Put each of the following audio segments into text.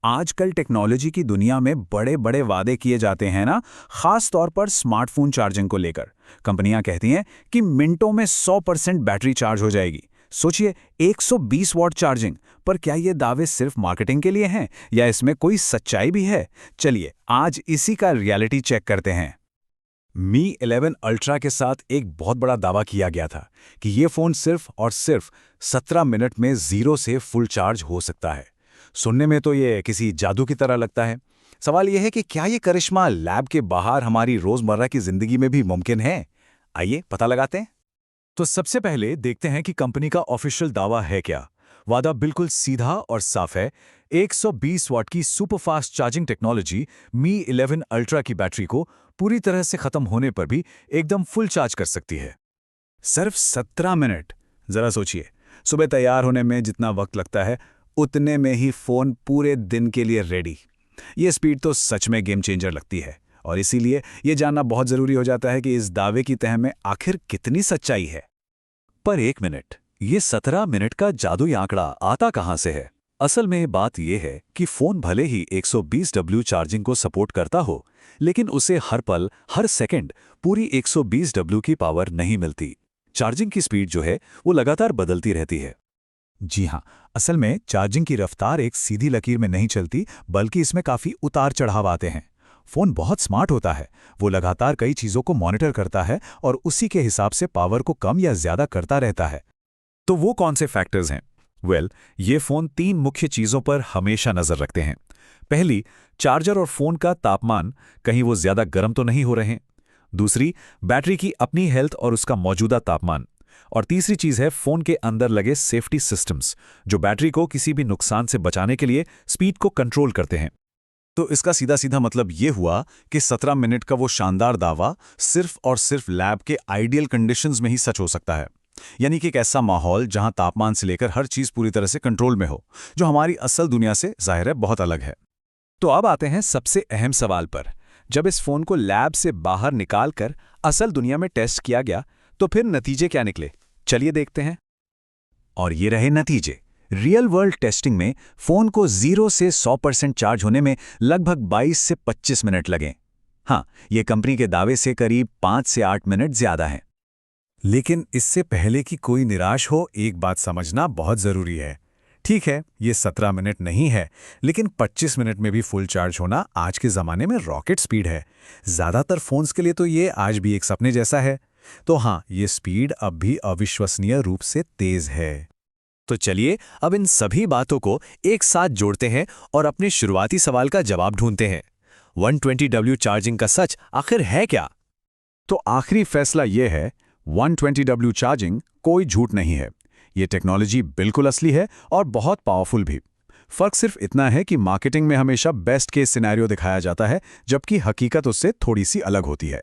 आजकल टेक्नोलॉजी की दुनिया में बड़े बड़े वादे किए जाते हैं ना। खास तौर पर स्मार्टफोन चार्जिंग को लेकर कंपनियां कहती हैं कि मिनटों में 100% बैटरी चार्ज हो जाएगी। सोचिए, 120 वॉट चार्जिंग। पर क्या ये दावे सिर्फ मार्केटिंग के लिए हैं या इसमें कोई सच्चाई भी है? चलिए आज इसी का रियलिटी चेक करते हैं। मी 11 अल्ट्रा के साथ एक बहुत बड़ा दावा किया गया था कि ये फ़ोन सिर्फ और सिर्फ 17 मिनट में ज़ीरो से फुल चार्ज हो सकता है। सुनने में तो ये किसी जादू की तरह लगता है। सवाल यह है कि क्या ये करिश्मा लैब के बाहर हमारी रोज़मर्रा की ज़िंदगी में भी मुमकिन है? आइए पता लगाते हैं। तो सबसे पहले देखते हैं कि कंपनी का ऑफिशियल दावा है क्या। वादा बिल्कुल सीधा और साफ है। 120 वाट की सुपरफास्ट चार्जिंग टेक्नोलॉजी मी 11 अल्ट्रा की बैटरी को पूरी तरह से खत्म होने पर भी एकदम फुल चार्ज कर सकती है। सिर्फ 17 मिनट। जरा सोचिए, सुबह तैयार होने में जितना वक्त लगता है उतने में ही फोन पूरे दिन के लिए रेडी। ये स्पीड तो सच में गेम चेंजर लगती है और इसीलिए ये जानना बहुत जरूरी हो जाता है कि इस दावे की तह में आखिर कितनी सच्चाई है। पर एक मिनट, ये 17 मिनट का जादुई आंकड़ा आता कहां से है? असल में बात यह है कि फोन भले ही 120W चार्जिंग को सपोर्ट करता हो, लेकिन उसे हर पल हर सेकंड पूरी 120W की पावर नहीं मिलती। चार्जिंग की स्पीड जो है वो लगातार बदलती रहती है। जी हाँ, असल में चार्जिंग की रफ्तार एक सीधी लकीर में नहीं चलती, बल्कि इसमें काफ़ी उतार चढ़ाव आते हैं। फ़ोन बहुत स्मार्ट होता है, वो लगातार कई चीज़ों को मॉनिटर करता है और उसी के हिसाब से पावर को कम या ज़्यादा करता रहता है। तो वो कौन से फैक्टर्स हैं? ये फ़ोन 3 मुख्य चीज़ों पर हमेशा नज़र रखते हैं। पहली, चार्जर और फ़ोन का तापमान, कहीं वो ज़्यादा गर्म तो नहीं हो रहे हैं। दूसरी, बैटरी की अपनी हेल्थ और उसका मौजूदा तापमान। और तीसरी चीज़ है फ़ोन के अंदर लगे सेफ्टी सिस्टम्स, जो बैटरी को किसी भी नुकसान से बचाने के लिए स्पीड को कंट्रोल करते हैं। तो इसका सीधा सीधा मतलब ये हुआ कि 17 मिनट का वो शानदार दावा सिर्फ और सिर्फ लैब के आइडियल कंडीशंस में ही सच हो सकता है। यानी कि एक ऐसा माहौल जहां तापमान से लेकर हर चीज़ पूरी तरह से कंट्रोल में हो, जो हमारी असल दुनिया से ज़ाहिर है बहुत अलग है। तो अब आते हैं सबसे अहम सवाल पर। जब इस फ़ोन को लैब से बाहर निकाल कर असल दुनिया में टेस्ट किया गया, तो फिर नतीजे क्या निकले? चलिए देखते हैं। और ये रहे नतीजे। रियल वर्ल्ड टेस्टिंग में फ़ोन को 0 से 100% चार्ज होने में लगभग 22 से 25 मिनट लगे। हाँ, ये कंपनी के दावे से करीब 5 से 8 मिनट ज़्यादा है। लेकिन इससे पहले कि कोई निराश हो, एक बात समझना बहुत ज़रूरी है। ठीक है, ये 17 मिनट नहीं है, लेकिन 25 मिनट में भी फुल चार्ज होना आज के ज़माने में रॉकेट स्पीड है। ज़्यादातर फ़ोन्स के लिए तो ये आज भी एक सपने जैसा है। तो हाँ, ये स्पीड अब भी अविश्वसनीय रूप से तेज़ है। तो चलिए अब इन सभी बातों को एक साथ जोड़ते हैं और अपने शुरुआती सवाल का जवाब ढूंढते हैं। 120W चार्जिंग का सच आखिर है क्या? तो आखिरी फैसला यह है, 120W चार्जिंग कोई झूठ नहीं है। ये टेक्नोलॉजी बिल्कुल असली है और बहुत पावरफुल भी। फर्क सिर्फ इतना है कि मार्केटिंग में हमेशा बेस्ट केस सिनेरियो दिखाया जाता है, जबकि हकीकत उससे थोड़ी सी अलग होती है।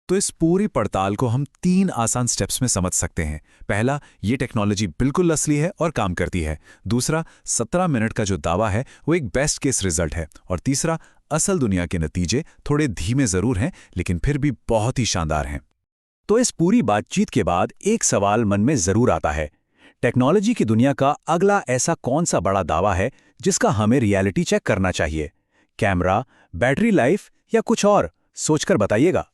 तो इस पूरी पड़ताल को हम 3 आसान स्टेप्स में समझ सकते हैं। पहला, ये टेक्नोलॉजी बिल्कुल असली है और काम करती है। दूसरा, 17 मिनट का जो दावा है वो एक बेस्ट केस रिजल्ट है। और तीसरा, असल दुनिया के नतीजे थोड़े धीमे जरूर हैं, लेकिन फिर भी बहुत ही शानदार हैं। तो इस पूरी बातचीत के बाद एक सवाल मन में जरूर आता है, टेक्नोलॉजी की दुनिया का अगला ऐसा कौन सा बड़ा दावा है जिसका हमें रियलिटी चेक करना चाहिए? कैमरा, बैटरी लाइफ या कुछ और? सोचकर बताइएगा।